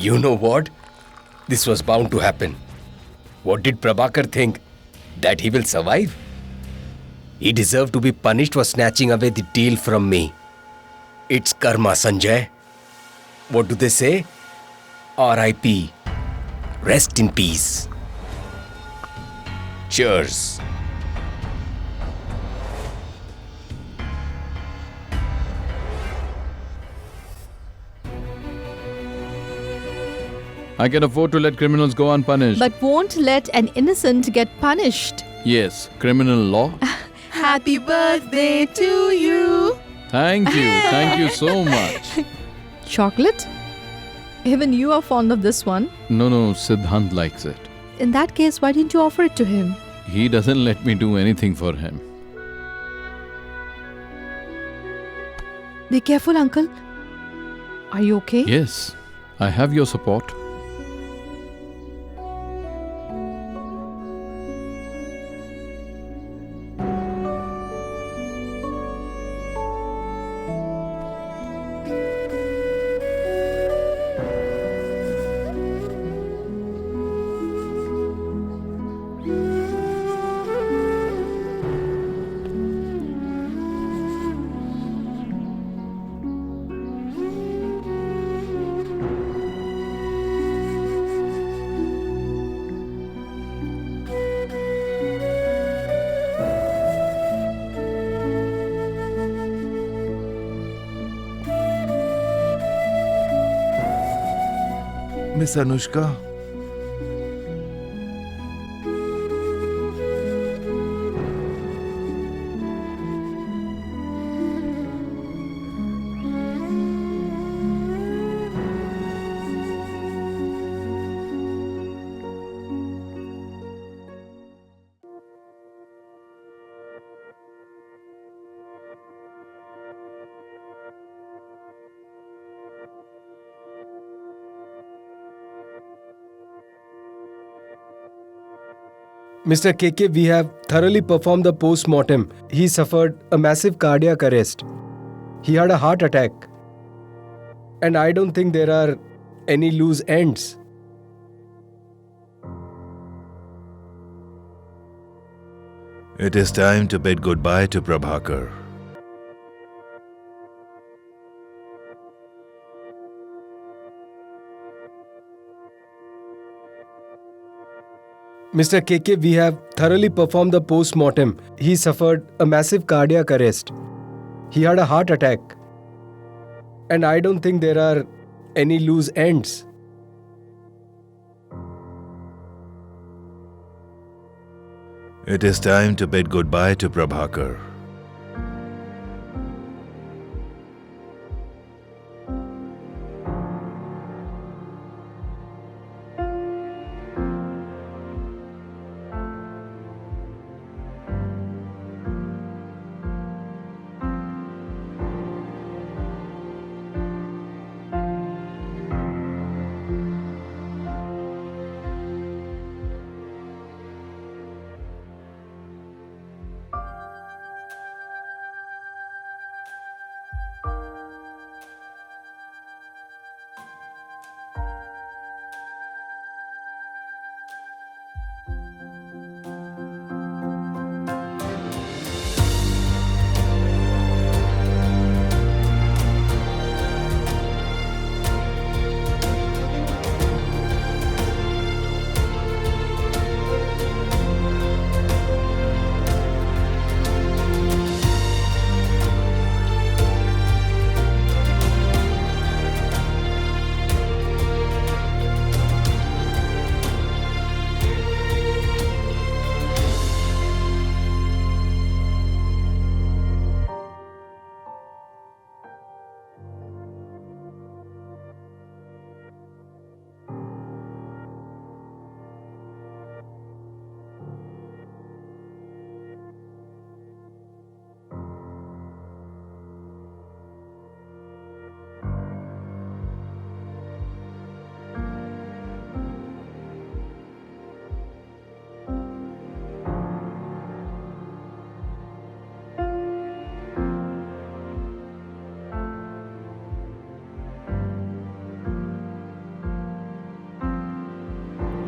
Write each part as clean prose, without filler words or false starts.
You know what? This was bound to happen. What did Prabhakar think? That he will survive? He deserved to be punished for snatching away the deal from me. It's karma, Sanjay. What do they say? R.I.P. Rest in peace. Cheers. I can afford to let criminals go unpunished. But won't let an innocent get punished. Yes, criminal law. Happy birthday to you. Thank you so much. Chocolate? Even you are fond of this one. No, Siddhant likes it. In that case, why didn't you offer it to him? He doesn't let me do anything for him. Be careful, uncle. Are you okay? Yes, I have your support. Miss Anushka. Mr. KK, we have thoroughly performed the post-mortem. He suffered a massive cardiac arrest. He had a heart attack. And I don't think there are any loose ends. It is time to bid goodbye to Prabhakar. Mr. KK, we have thoroughly performed the post-mortem. He suffered a massive cardiac arrest. He had a heart attack. And I don't think there are any loose ends. It is time to bid goodbye to Prabhakar.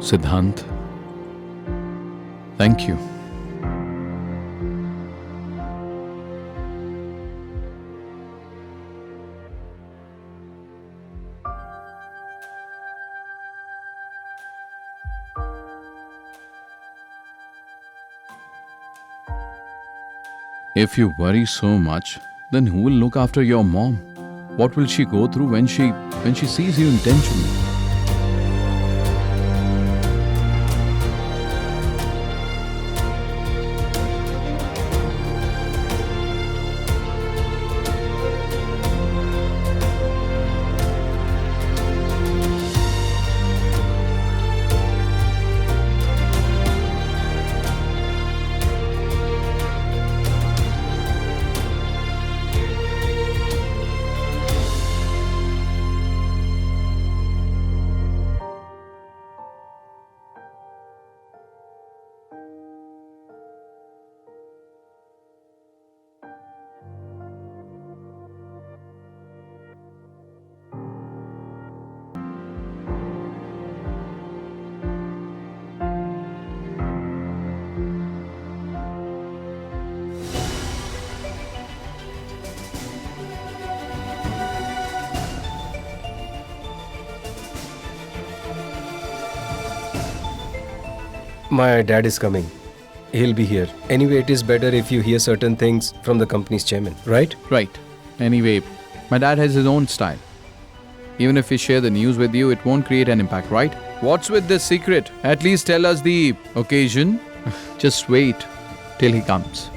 Siddhant, thank you. If you worry so much, then who will look after your mom? What will she go through when she sees you intentionally? My dad is coming. He'll be here. Anyway, it is better if you hear certain things from the company's chairman, right? Right. Anyway, my dad has his own style. Even if we share the news with you, it won't create an impact, right? What's with this secret? At least tell us the occasion. Just wait till he comes.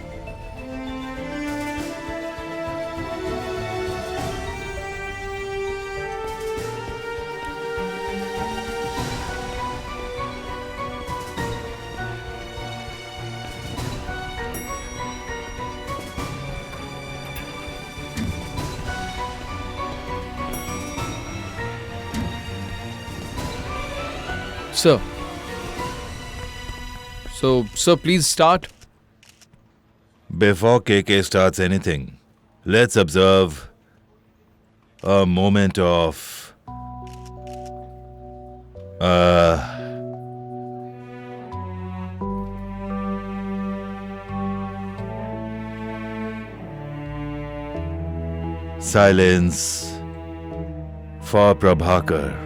Sir. Sir, please start. Before KK starts anything, let's observe a moment of silence for Prabhakar.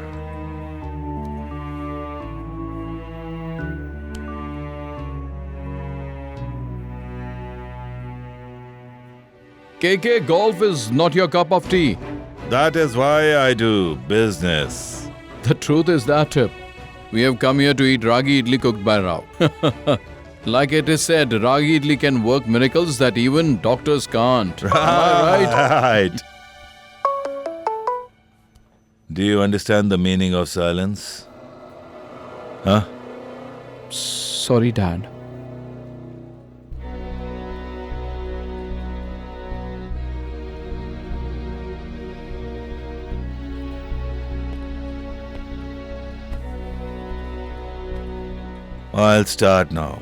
KK, golf is not your cup of tea. That is why I do business. The truth is that we have come here to eat ragi idli cooked by Rao. Like it is said, ragi idli can work miracles that even doctors can't. Am I right? Right. Do you understand the meaning of silence? Huh? Sorry, Dad. I'll start now.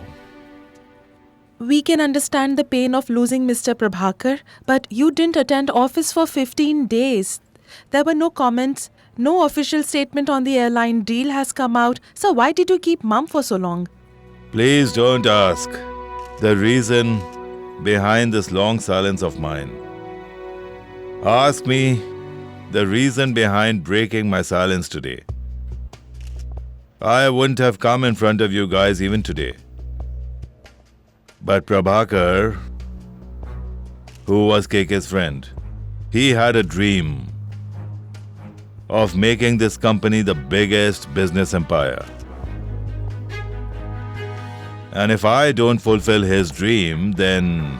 We can understand the pain of losing Mr. Prabhakar, but you didn't attend office for 15 days. There were no comments, no official statement on the airline deal has come out. So why did you keep mum for so long? Please don't ask the reason behind this long silence of mine. Ask me the reason behind breaking my silence today. I wouldn't have come in front of you guys even today. But Prabhakar, who was KK's friend, he had a dream of making this company the biggest business empire. And if I don't fulfill his dream, then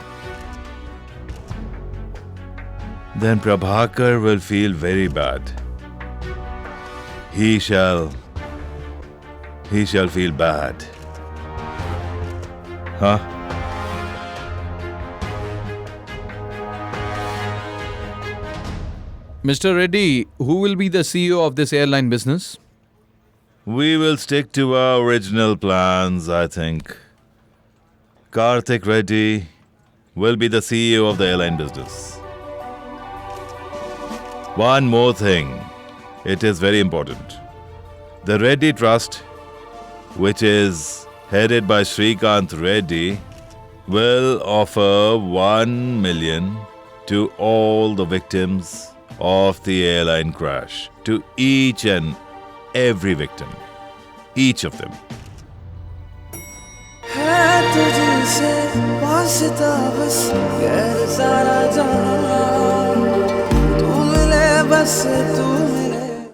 Prabhakar will feel very bad. He shall feel bad. Huh? Mr. Reddy, who will be the CEO of this airline business? We will stick to our original plans, I think. Karthik Reddy will be the CEO of the airline business. One more thing. It is very important. The Reddy Trust which is headed by Shrikant Reddy, will offer 1 million to all the victims of the airline crash, to each and every victim, each of them. है तुझसे वास्ता बस गैर सारा जहां तू मिले बस तू मिले